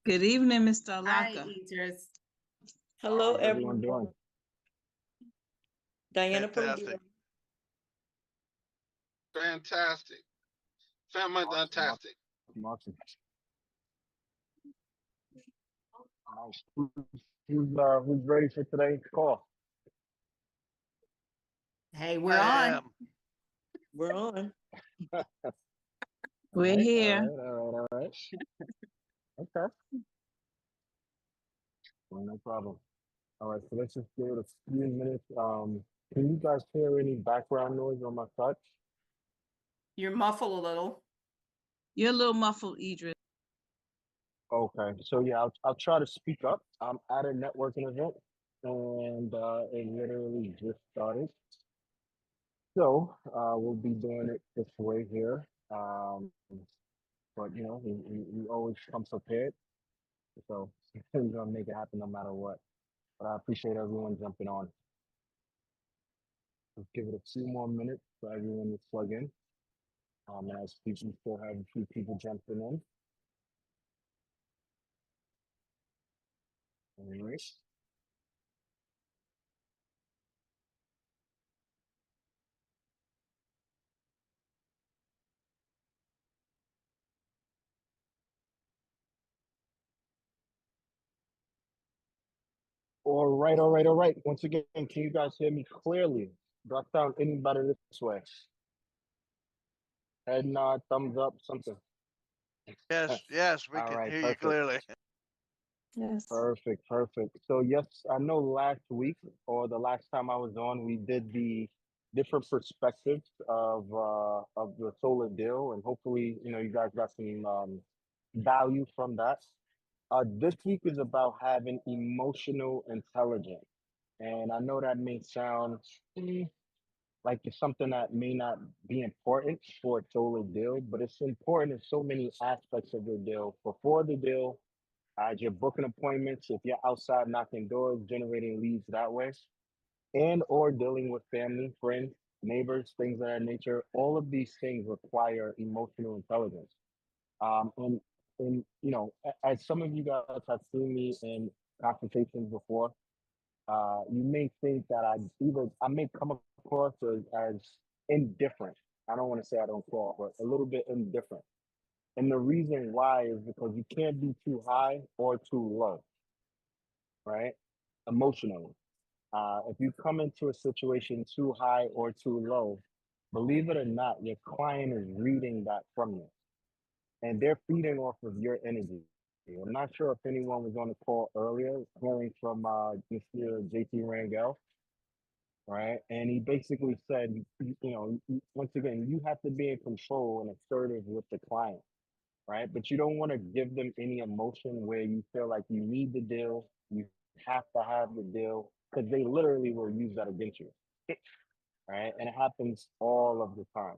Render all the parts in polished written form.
Good evening, Mr. Hi, Alaka. Idris. Hello, How's everyone everyone. doing? Diana Fantastic. Perugino. Fantastic. Fantastic. Awesome. Nice. Who's ready for today's call? Hey, we're I on. am. We're on. We're All right, here. all right. Okay. Well, no problem. All right, so let's just give it a few minutes. Can you guys hear any background noise on my side? You're muffled a little. You're a little muffled, Idris. Okay, so yeah, I'll try to speak up. I'm at a networking event, and it literally just started. So we'll be doing it this way here. But you know, we always come prepared. So we're gonna make it happen no matter what. But I appreciate everyone jumping on. Let's give it a few more minutes for everyone to plug in. As people still have a few people jumping in. All right. All right. Once again, can you guys hear me clearly? Do I sound any better this way? Head nod, thumbs up, something. Yes, we All can right, hear you perfect. clearly. Yes. Perfect. So yes, I know last week or the last time I was on, we did the different perspectives of the solar deal, and hopefully, you know, you guys got some value from that. This week is about having emotional intelligence, and I know that may sound like it's something that may not be important for a solar deal, but it's important in so many aspects of the deal. Before the deal, as you're booking appointments, if you're outside knocking doors, generating leads that way, and or dealing with family, friends, neighbors, things of that nature, all of these things require emotional intelligence. And you know, as some of you guys have seen me in consultations before, you may think that I may come across as indifferent. I don't want to say I don't care, but a little bit indifferent. And the reason why is because you can't be too high or too low, right? Emotionally. If you come into a situation too high or too low, believe it or not, your client is reading that from you and they're feeding off of your energy. I'm not sure if anyone was on the call earlier, hearing from Mr. JT Rangel, right? And he basically said, you know, once again, you have to be in control and assertive with the client, right? But you don't want to give them any emotion where you feel like you need the deal, you have to have the deal, because they literally will use that against you, right? And it happens all of the time,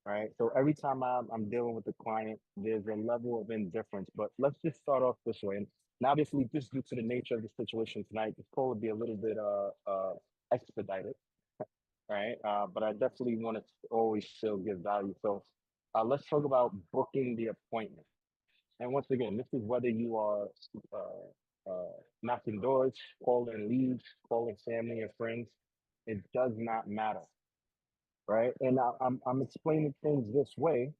right? So every time I'm dealing with the client, there's a level of indifference. But let's just start off this way. And obviously, just due to the nature of the situation tonight, this call would be a little bit expedited, right? But I definitely want to always still give value. So let's talk about booking the appointment. And once again, this is whether you are knocking doors, calling leads, calling family and friends. It does not matter, right? And I'm explaining things this way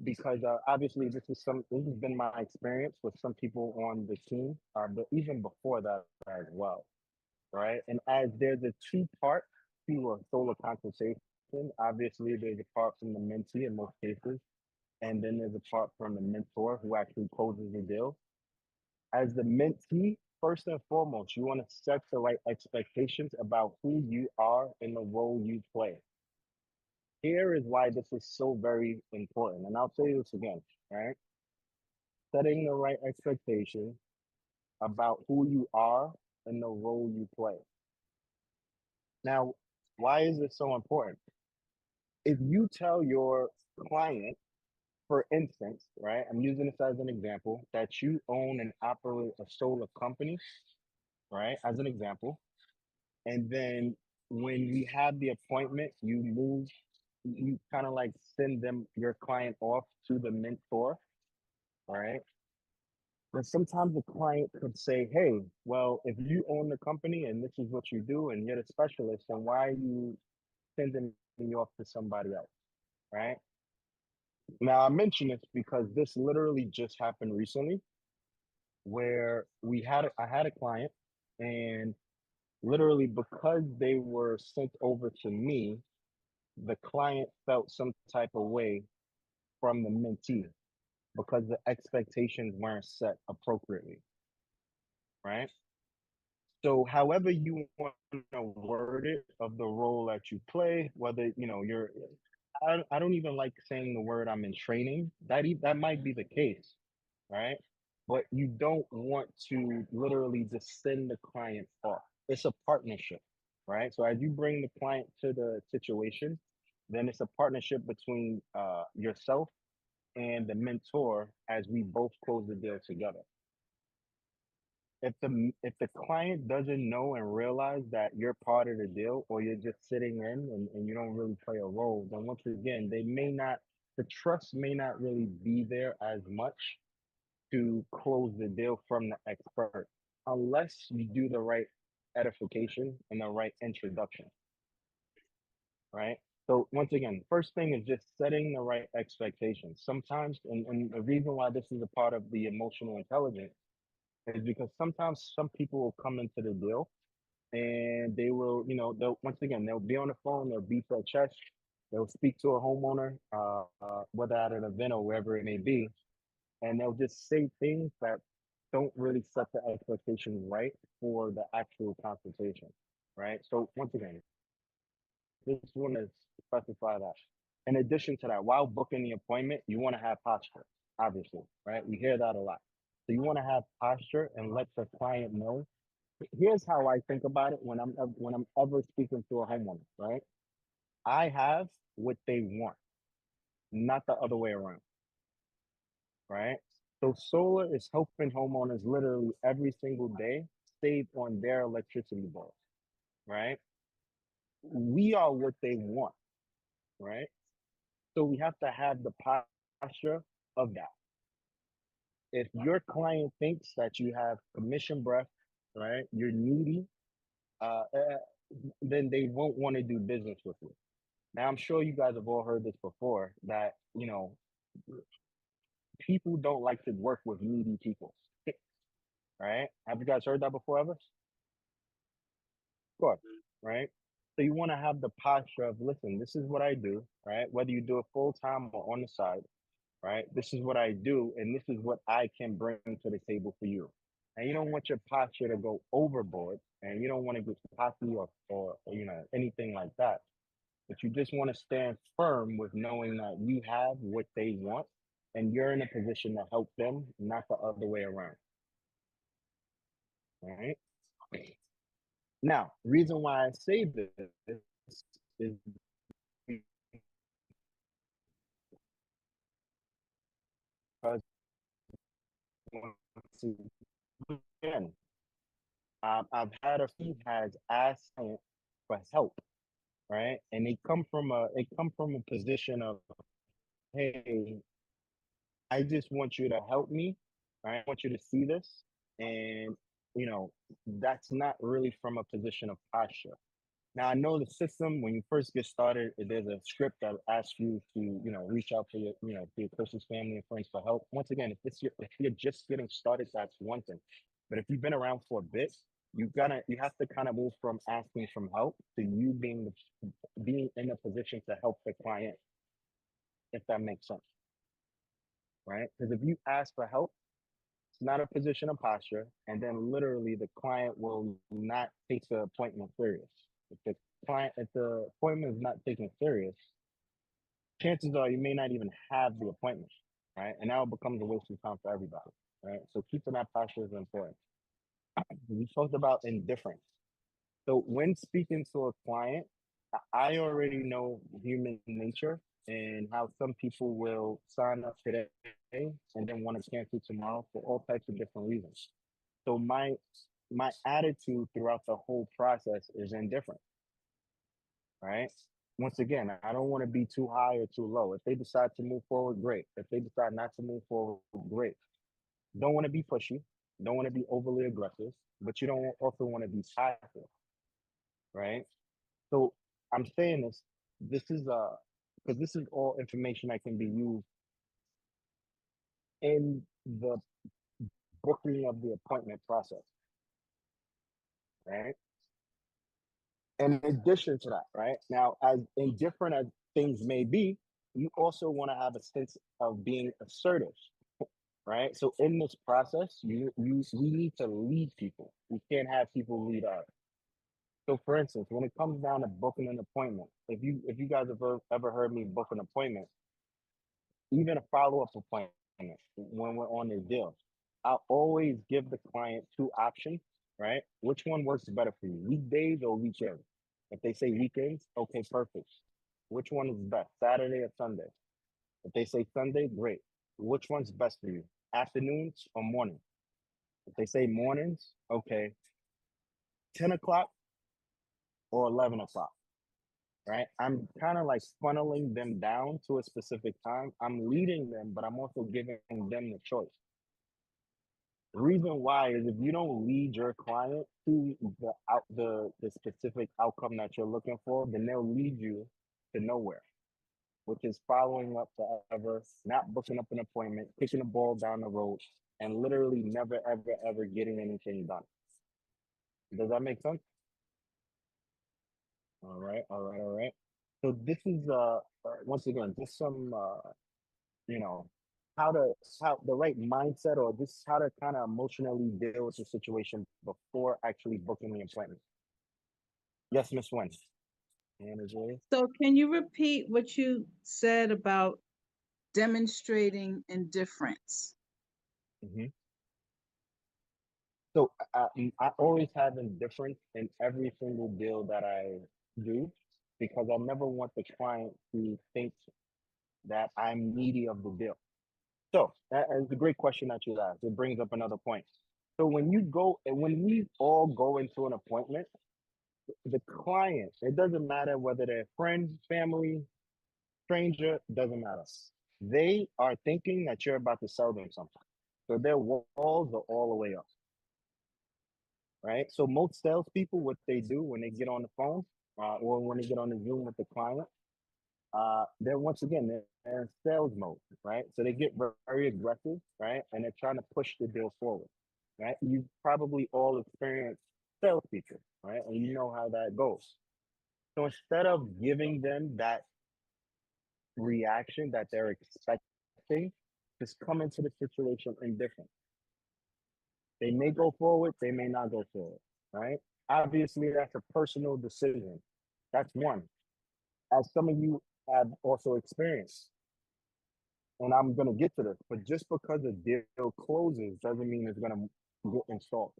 because obviously this has been my experience with some people on the team, but even before that as well, right? And as there's a two-part to a solar consultation, obviously there's a part from the mentee in most cases, and then there's a part from the mentor who actually closes the deal. As the mentee, first and foremost, you want to set the right expectations about who you are and the role you play. Here is why this is so very important. And I'll say this again, right? Setting the right expectation about who you are and the role you play. Now, why is this so important? If you tell your client, for instance, right, I'm using this as an example, that you own and operate a solar company, right, as an example, and then when we have the appointment, you kind of like send them, your client off to the mentor, right? then sometimes the client could say, hey, well, if you own the company and this is what you do and you're the specialist, then why are you sending me off to somebody else? Right. Now, I mention this because this literally just happened recently where I had a client and literally because they were sent over to me, the client felt some type of way from the mentee because the expectations weren't set appropriately, right? So however you want to word it of the role that you play, whether you're I don't even like saying the word I'm in training. That might be the case, right? But you don't want to literally just send the client off. It's a partnership, right? So as you bring the client to the situation, then it's a partnership between yourself and the mentor as we both close the deal together. If the client doesn't know and realize that you're part of the deal or you're just sitting in and you don't really play a role, then once again, the trust may not really be there as much to close the deal from the expert unless you do the right edification and the right introduction, right? So once again, first thing is just setting the right expectations. Sometimes, and the reason why this is a part of the emotional intelligence is because sometimes some people will come into the deal and they will, they'll once again they'll be on the phone, they'll beat their chest, they'll speak to a homeowner, whether at an event or wherever it may be, and they'll just say things that don't really set the expectations right for the actual consultation, right? So once again, just want to specify that. In addition to that, while booking the appointment, you want to have posture, obviously, right? We hear that a lot. So you want to have posture and let the client know. Here's how I think about it when I'm ever speaking to a homeowner, right? I have what they want, not the other way around, right? So solar is helping homeowners literally every single day save on their electricity bill, right? We are what they want, right? So we have to have the posture of that. If your client thinks that you have commission breath, right, you're needy, then they won't want to do business with you. Now, I'm sure you guys have all heard this before that, people don't like to work with needy people, right? Have you guys heard that before ever? Of course, right? So you want to have the posture of, listen, this is what I do, right? Whether you do it full time or on the side, right? This is what I do, and this is what I can bring to the table for you. And you don't want your posture to go overboard, and you don't want to get cocky or anything like that. But you just want to stand firm with knowing that you have what they want, and you're in a position to help them, not the other way around. All right. Now, reason why I say this is because again, I've had a few has asked for help, right? And they come from a position of, hey, I just want you to help me, right? I want you to see this, and you know that's not really from a position of posture. Now I know the system when you first get started, there's a script that asks you to reach out to your to your closest family and friends for help. Once again, if you're just getting started, that's one thing. But if you've been around for a bit, you have to kind of move from asking from help to you being in a position to help the client, if that makes sense, right? Because if you ask for help, it's not a position of posture, and then literally the client will not take the appointment serious. If the appointment is not taken serious, chances are you may not even have the appointment, right? And now it becomes a waste of time for everybody, right? So keeping that posture is important. We talked about indifference. So when speaking to a client, I already know human nature and how some people will sign up today and then want to cancel tomorrow for all types of different reasons. So my attitude throughout the whole process is indifferent, right? Once again, I don't want to be too high or too low. If they decide to move forward, great. If they decide not to move forward, great. Don't want to be pushy, don't want to be overly aggressive, but you don't also want to be passive, right? So I'm saying this is because this is all information that can be used in the booking of the appointment process, right? In addition to that, right? Now, as indifferent as things may be, you also want to have a sense of being assertive, right? So in this process, we need to lead people. We can't have people lead us. So for instance, when it comes down to booking an appointment, if you guys have ever heard me book an appointment, even a follow-up appointment when we're on this deal, I'll always give the client two options, right? Which one works better for you, weekdays or weekends? If they say weekends, okay, perfect. Which one is best, Saturday or Sunday? If they say Sunday, great. Which one's best for you, afternoons or morning? If they say mornings, okay, 10 o'clock or 11 o'clock, right? I'm kind of like funneling them down to a specific time. I'm leading them, but I'm also giving them the choice. The reason why is if you don't lead your client to the specific outcome that you're looking for, then they'll lead you to nowhere, which is following up forever, not booking up an appointment, kicking the ball down the road, and literally never, ever, ever getting anything done. Does that make sense? All right, all right, all right. So this is once again just some you know how to how the right mindset or just how to kind of emotionally deal with the situation before actually booking the appointment. Yes, Miss Wen. Manager. So can you repeat what you said about demonstrating indifference? Hmm. So I always have indifference in every single deal that I do because I never want the client to think that I'm needy of the deal. So that is a great question that you asked. It brings up another point. So when you go and when we all go into an appointment, the client, it doesn't matter whether they're friend, family, stranger, doesn't matter. They are thinking that you're about to sell them something. So their walls are all the way up, right? So most salespeople, what they do when they get on the phone or when they get on the Zoom with the client, they're once again they're in sales mode, right? So they get very aggressive, right? And they're trying to push the deal forward, right? You probably all experienced salespeople, right? And you know how that goes. So instead of giving them that reaction that they're expecting, just come into the situation indifferent. They may go forward, they may not go forward, right? Obviously, that's a personal decision. That's one. As some of you have also experienced, and I'm gonna get to this, but just because a deal closes doesn't mean it's gonna get installed,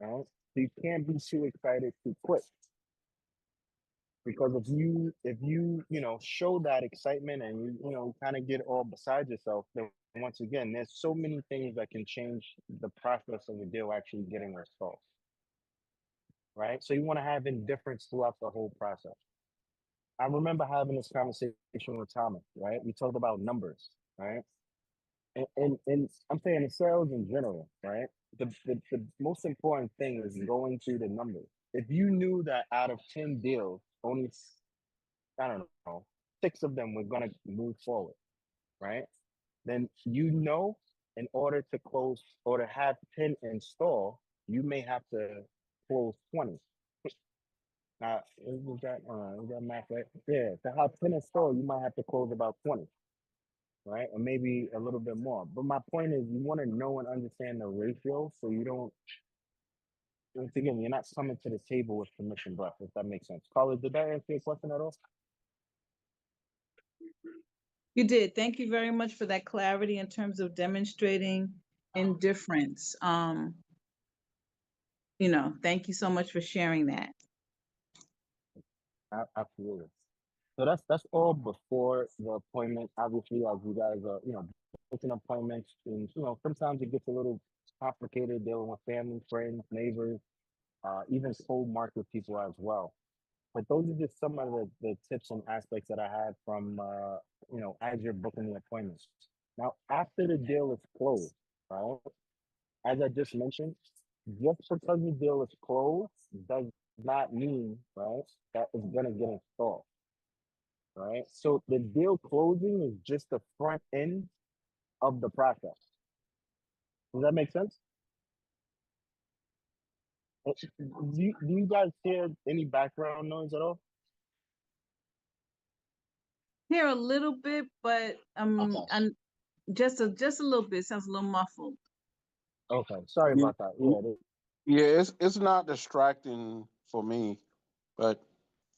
right? So you can't be too excited too quick because if you show that excitement and you kind of get all beside yourself, then once again, there's so many things that can change the process of the deal actually getting installed, right? So you want to have indifference throughout the whole process. I remember having this conversation with Thomas, right? We talked about numbers, right? And I'm saying in sales in general, right? The most important thing is going through the numbers. If you knew that out of 10 deals, only, I don't know, six of them were going to move forward, right? Then in order to close or to have 10 install, you may have to close 20. Is that math right? Yeah, to have 10 install, you might have to close about 20, right? Or maybe a little bit more. But my point is, you want to know and understand the ratio so you don't, once again, you're not coming to the table with permission breath, if that makes sense. Carla, did that answer your question at all? You did. Thank you very much for that clarity in terms of demonstrating indifference. Thank you so much for sharing that. Absolutely. So that's all before the appointment. Obviously, as you guys are, booking appointments, and sometimes it gets a little complicated dealing with family, friends, neighbors, even cold market people as well. But those are just some of the tips and aspects that I had from as you're booking the appointments. Now, after the deal is closed, right? As I just mentioned, just because the deal is closed does not mean, right, that it's gonna get installed, right? So the deal closing is just the front end of the process. Does that make sense? Do you guys hear any background noise at all? Here a little bit, but Okay. and just a little bit. Sounds a little muffled. Okay, sorry Yeah, about that. Yeah, it is. yeah, it's not distracting for me, but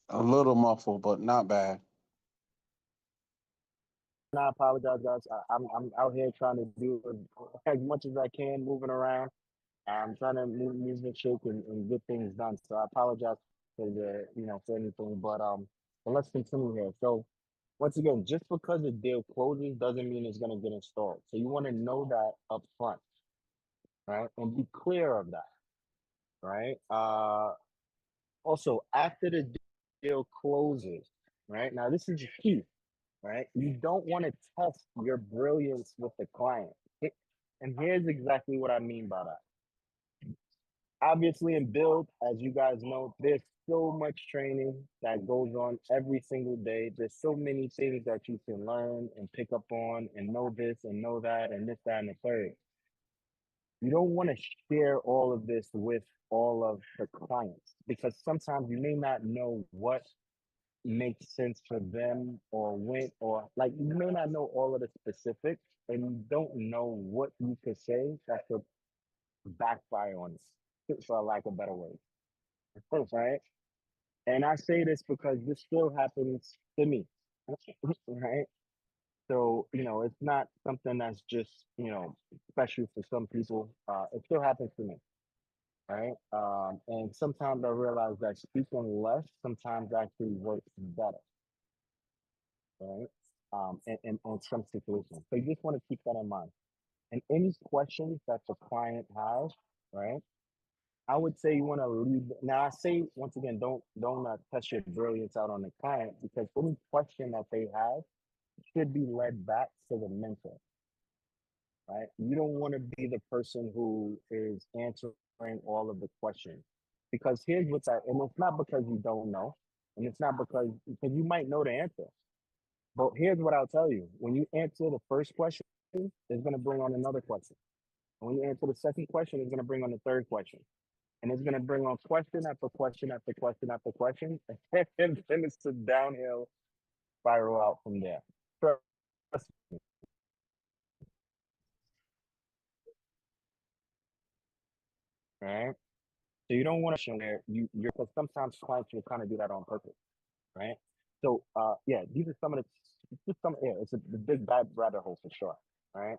a little muffled, but not bad. And I apologize, guys. I'm out here trying to do as much as I can, moving around. I'm trying to move and shake and get things done. So I apologize for the, for anything, but let's continue here. So once again, just because a deal closes doesn't mean it's gonna get installed. So you want to know that up front, right? And be clear of that, right? Also, after the deal closes, right? Now this is key, right? You don't want to test your brilliance with the client. And here's exactly what I mean by that. Obviously, in build, as you guys know, there's so much training that goes on every single day. There's so many things that you can learn and pick up on and know this and know that and this, that, and the third. You don't want to share all of this with all of the clients because sometimes you may not know what makes sense for them or when, or like you may not know all of the specifics and you don't know what you could say that could backfire on you, for lack of better words. Right? And I say this because this still happens to me. Right? So, it's not something that's just, special for some people. It still happens to me. Right? And sometimes I realize that speaking less sometimes actually works better. Right? In some situations. So you just want to keep that in mind. And any questions that the client has, right? I would say you want to leave. Now, I say once again, don't test your brilliance out on the client because any question that they have should be led back to the mentor, right? You don't want to be the person who is answering all of the questions because here's what's that, and it's not because you don't know, and it's not because you might know the answer, but here's what I'll tell you: when you answer the first question, it's going to bring on another question. And when you answer the second question, it's going to bring on the third question. And it's gonna bring on question after question after question after question, and then it's a downhill spiral out from there. Trust me. Right? So you don't want to show there you're because sometimes clients will kind of do that on purpose, right? So yeah, these are some of the just some yeah, it's the big bad rabbit hole for sure, right?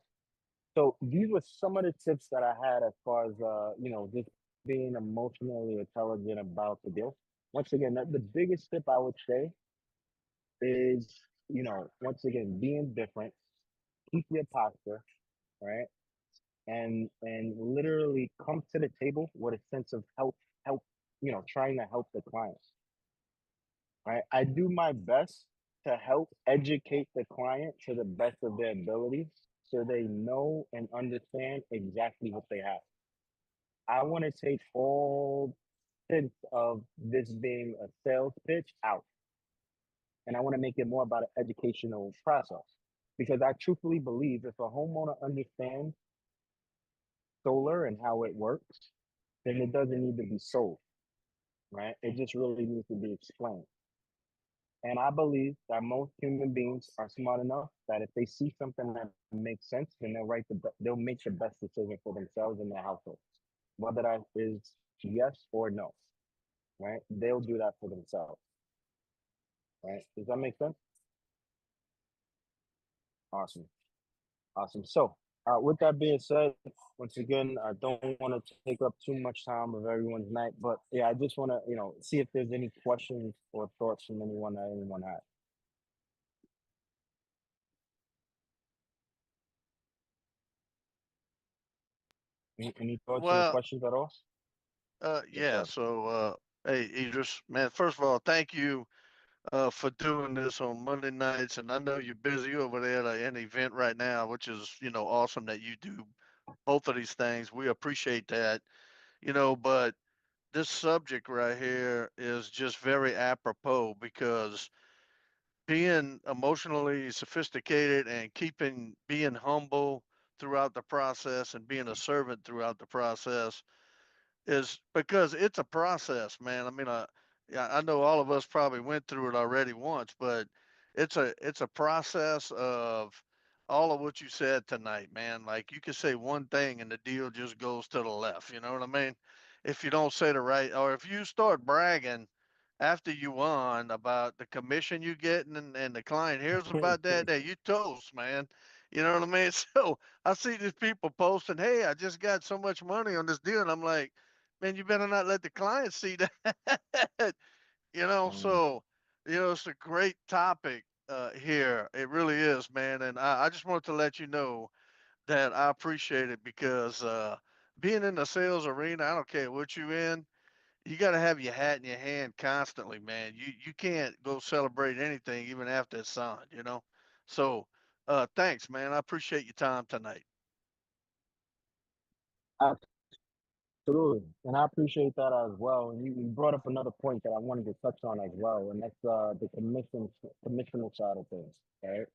So these were some of the tips that I had as far as just being emotionally intelligent about the deal. Once again, the biggest tip I would say is, once again, being different, keep your posture, right? And literally come to the table with a sense of help, trying to help the clients, right? I do my best to help educate the client to the best of their ability so they know and understand exactly what they have. I want to take all sense of this being a sales pitch out, and I want to make it more about an educational process because I truthfully believe if a homeowner understands solar and how it works, then it doesn't need to be sold, right? It just really needs to be explained. And I believe that most human beings are smart enough that if they see something that makes sense, then they'll make the best decision for themselves and their household, whether that is yes or no, right? They'll do that for themselves, right? Does that make sense? Awesome. Awesome. So, with that being said, once again, I don't want to take up too much time of everyone's night, but yeah, I just want to, see if there's any questions or thoughts from anyone has. Any thoughts or Well, questions at all? Yes, yeah, sir. so, hey, Idris, man, first of all, thank you, for doing this on Monday nights. And I know you're busy over there at an event right now, which is, awesome that you do both of these things. We appreciate that, but this subject right here is just very apropos because being emotionally sophisticated and being humble throughout the process and being a servant throughout the process is because it's a process, man. I mean, yeah, I know all of us probably went through it already once, but it's a process of all of what you said tonight, man. Like you could say one thing and the deal just goes to the left. You know what I mean? If you don't say the right, or if you start bragging after you won about the commission you get and the client hears about that, that you toast, man. You know what I mean? So I see these people posting, "Hey, I just got so much money on this deal," and I'm like, man, you better not let the client see that. Mm. So, it's a great topic here. It really is, man. And I just wanted to let you know that I appreciate it because being in the sales arena, I don't care what you in, you got to have your hat in your hand constantly, man. You can't go celebrate anything even after it's signed. So, thanks, man. I appreciate your time tonight. Absolutely. And I appreciate that as well. And you brought up another point that I wanted to touch on as well, and that's the commissioner side of things, right?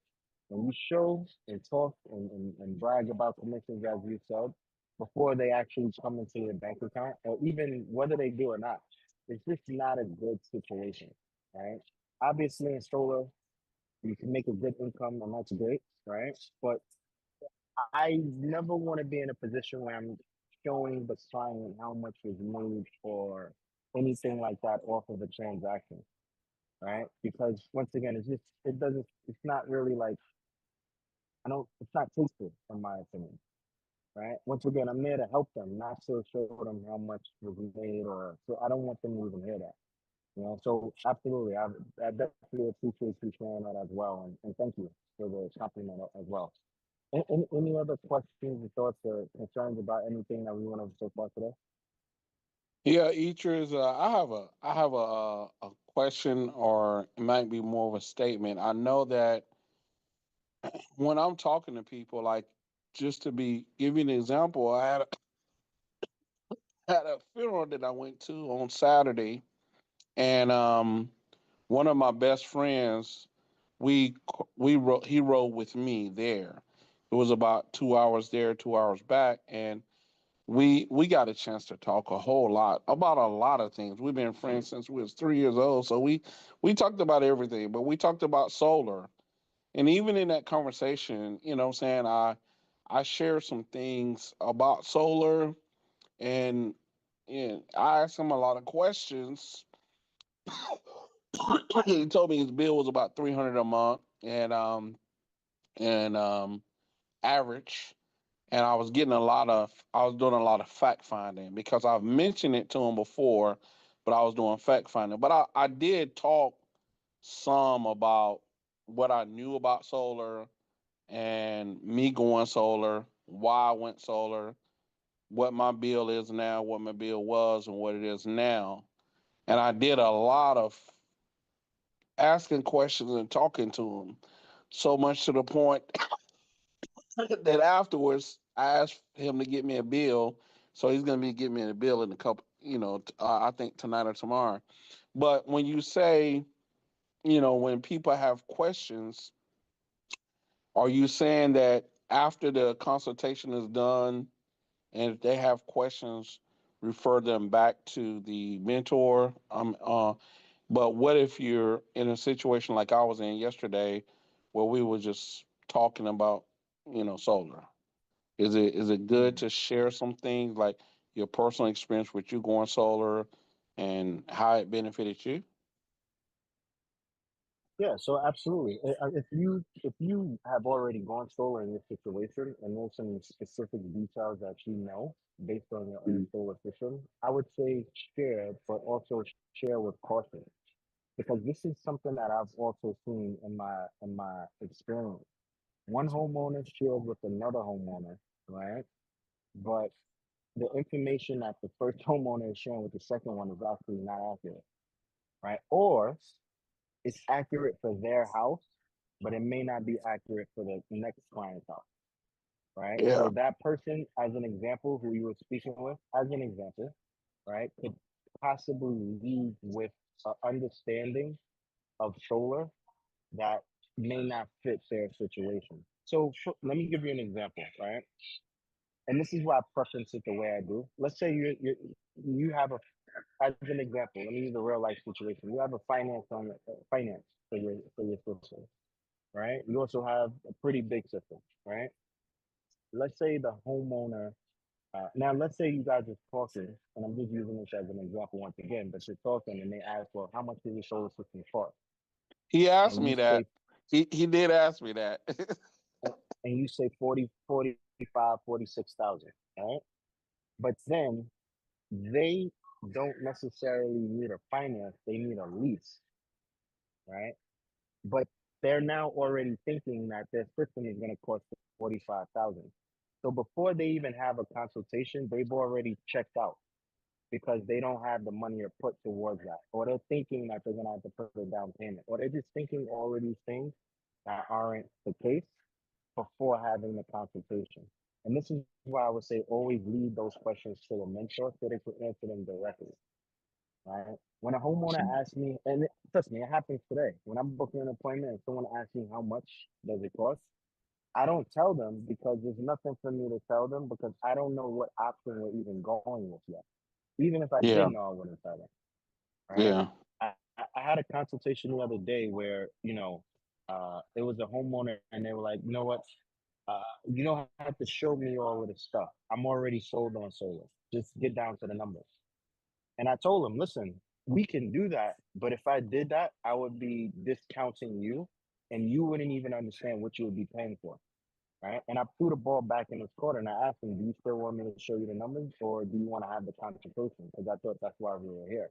When you show and talk and brag about commissions, as you said, before they actually come into your bank account, or even whether they do or not, it's just not a good situation, right? Obviously, in solar, you can make a good income, and that's great, right? But I never want to be in a position where I'm showing the client how much was made or anything like that off of a transaction, right? Because once again, it's not really like, it's not tasteful in my opinion, right? Once again, I'm there to help them, not to show them how much was made so I don't want them to even hear that. So absolutely, I definitely appreciate you sharing that as well, and thank you for the compliment as well. Any other questions or thoughts or concerns about anything that we want to talk about today? Yeah, Eaters, I have a question, or it might be more of a statement. I know that when I'm talking to people, like, just to give you an example, I had a funeral that I went to on Saturday, and one of my best friends, he rode with me there. It was about 2 hours there, 2 hours back, and we got a chance to talk a whole lot about a lot of things. We've been friends since we was 3 years old, so we talked about everything, but we talked about solar. And even in that conversation, what I'm saying, I shared some things about solar, and I asked him a lot of questions. He told me his bill was about 300 a month, and average. And I was doing a lot of fact finding because I've mentioned it to him before, but I was doing fact finding. But I did talk some about what I knew about solar and me going solar, why I went solar, what my bill is now, what my bill was, and what it is now. And I did a lot of asking questions and talking to him, so much to the point that afterwards I asked him to get me a bill. So he's going to be getting me a bill in a couple, I think tonight or tomorrow. But when you say, when people have questions, are you saying that after the consultation is done and if they have questions, refer them back to the mentor? But what if you're in a situation like I was in yesterday where we were just talking about, solar? Is it good Mm. to share some things like your personal experience with you going solar and how it benefited you? Yeah, so absolutely. If you have already gone solar in this situation and there's some specific details that you know based on your own solar system, I would say share, but also share with caution because this is something that I've also seen in my experience. One homeowner shared with another homeowner, right? But the information that the first homeowner is sharing with the second one is actually not accurate, right? Or it's accurate for their house, but it may not be accurate for the next client's house, right? Yeah. So that person, as an example, who you were speaking with, as an example, right, could possibly lead with an understanding of solar that may not fit their situation. So let me give you an example, right? And this is why I preference it the way I do. Let's say you have a, as an example, let me use a real life situation. You have a finance for your system, right? You also have a pretty big system, right? Let's say the homeowner. Now, let's say you guys are talking, and I'm just using this as an example once again, but you're talking and they ask, well, how much does your solar system cost? He asked And me you that. say, He did ask me that. and you say 45, 46,000, right? But then they don't necessarily need a finance, they need a lease, right? But they're now already thinking that their system is going to cost 45,000. So before they even have a consultation, they've already checked out because they don't have the money to put towards that, or they're thinking that they're going to have to put a down payment, or they're just thinking all of these things that aren't the case before having the consultation. And this is why I would say always lead those questions to a mentor so they can answer them directly. Right? When a homeowner asks me, and trust me, it happens today. When I'm booking an appointment and someone asks me how much does it cost, I don't tell them because there's nothing for me to tell them because I don't know what option we're even going with yet. Even if I Yeah. did know, I wouldn't tell them. Right? Yeah. I had a consultation the other day where, it was a homeowner and they were like, you know what? You don't have to show me all of this stuff. I'm already sold on solar. Just get down to the numbers. And I told him, listen, we can do that, but if I did that, I would be discounting you and you wouldn't even understand what you would be paying for. Right. And I threw the ball back in his court and I asked him, do you still want me to show you the numbers or do you want to have the consultation? Because I thought that's why we were here.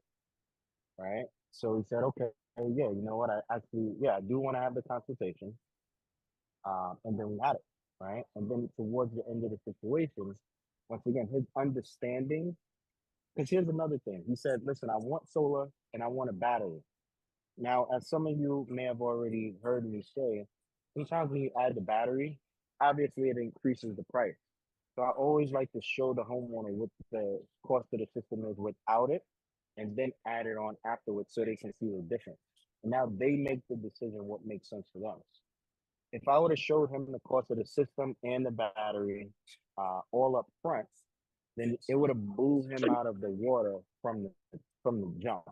Right. So he said, okay, yeah, you know what? I do want to have the consultation. And then we had it. Right. And then towards the end of the situation, once again, his understanding, because here's another thing. He said, listen, I want solar and I want a battery. Now, as some of you may have already heard me say, sometimes when you add the battery, obviously it increases the price. So I always like to show the homeowner what the cost of the system is without it and then add it on afterwards so they can see the difference. And now they make the decision what makes sense for them. If I would have showed him the cost of the system and the battery all up front, then it would have blew him out of the water from the jump,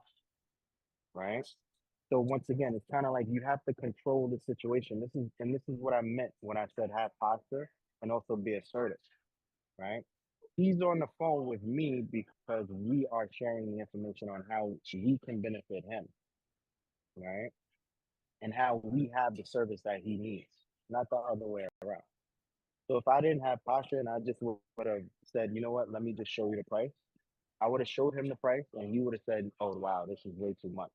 right? So once again, it's kind of like you have to control the situation. This is what I meant when I said have posture and also be assertive, right? He's on the phone with me because we are sharing the information on how we can benefit him, right? And how we have the service that he needs, not the other way around. So if I didn't have posture and I just would have said, you know what, let me just show you the price, I would have showed him the price and he would have said, oh wow, this is way too much.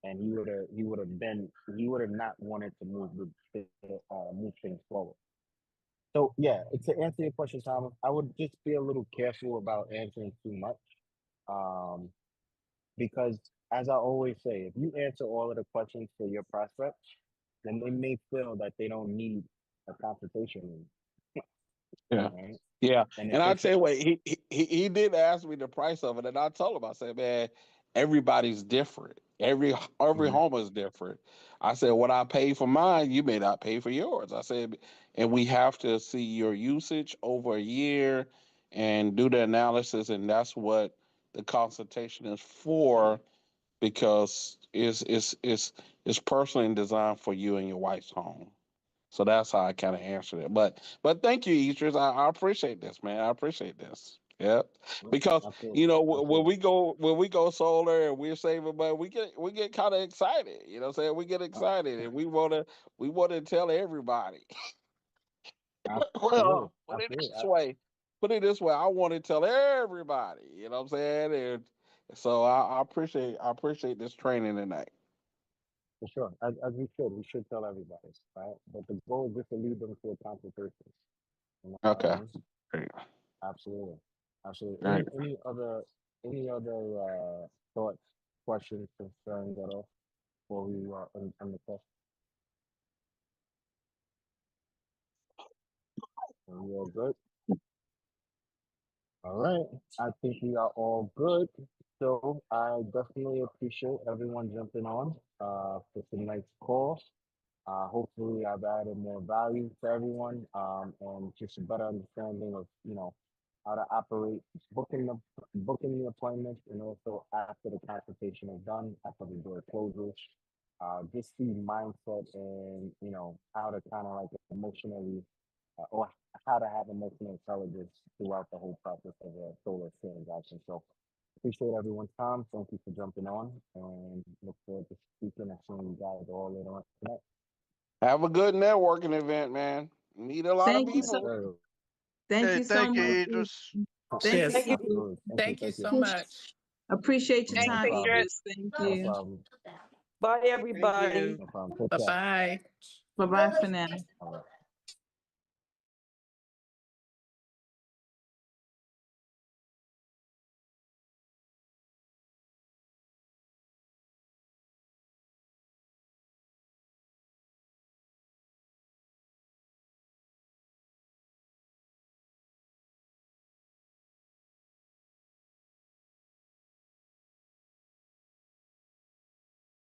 And he would have not wanted to move things forward. So yeah, to answer your question, Thomas, I would just be a little careful about answering too much. Um, because as I always say, if you answer all of the questions for your prospects, then they may feel that they don't need a consultation, Yeah. right? Yeah. And if And I they tell you what, he did ask me the price of it, and I told him, I said, man, everybody's different. Every Mhm. home is different. I said, what I pay for mine, you may not pay for yours. I said, and we have to see your usage over a year and do the analysis, and that's what the consultation is for, because it's personally designed for you and your wife's home. So that's how I kind of answered it. But thank you, Idris. I appreciate this, man. I appreciate this. Yep. Because Absolutely. when Absolutely. we go solar and we're saving money, we get kind of excited. You know what I'm saying? We get excited and we wanna tell everybody. Absolutely. Well, put it Absolutely. this way. Put it this way. I want to tell everybody. You know what I'm saying? And so I appreciate this training tonight. For sure. We should tell everybody, right? But the goal is just to lead them to a consultation. You know what I Okay. mean? Great. Absolutely. Absolutely. Great. Any other thoughts, questions, concerns at all before we on the call? Are we all good? All right, I think we are all good. So I definitely appreciate everyone jumping on for tonight's call. Hopefully I've added more value to everyone and just a better understanding of, how to operate, booking the appointments and also after the consultation is done, after the door closes. Just the mindset and, how to kind of like emotionally or how to have emotional intelligence throughout the whole process of a solar transaction. So appreciate everyone's time. Thank you for jumping on and look forward to speaking and seeing you guys all later on tonight. Have a good networking event, man. Meet a lot Thank of you people. so- Thank Hey, you so thank you, much. Idris. Thank Yes. you. Thank you. Absolutely. Thank you so much. Appreciate your No time, problem. Idris. Thank No you. problem. Bye, everybody. No problem. Take care. Bye-bye. Bye-bye for now. All right.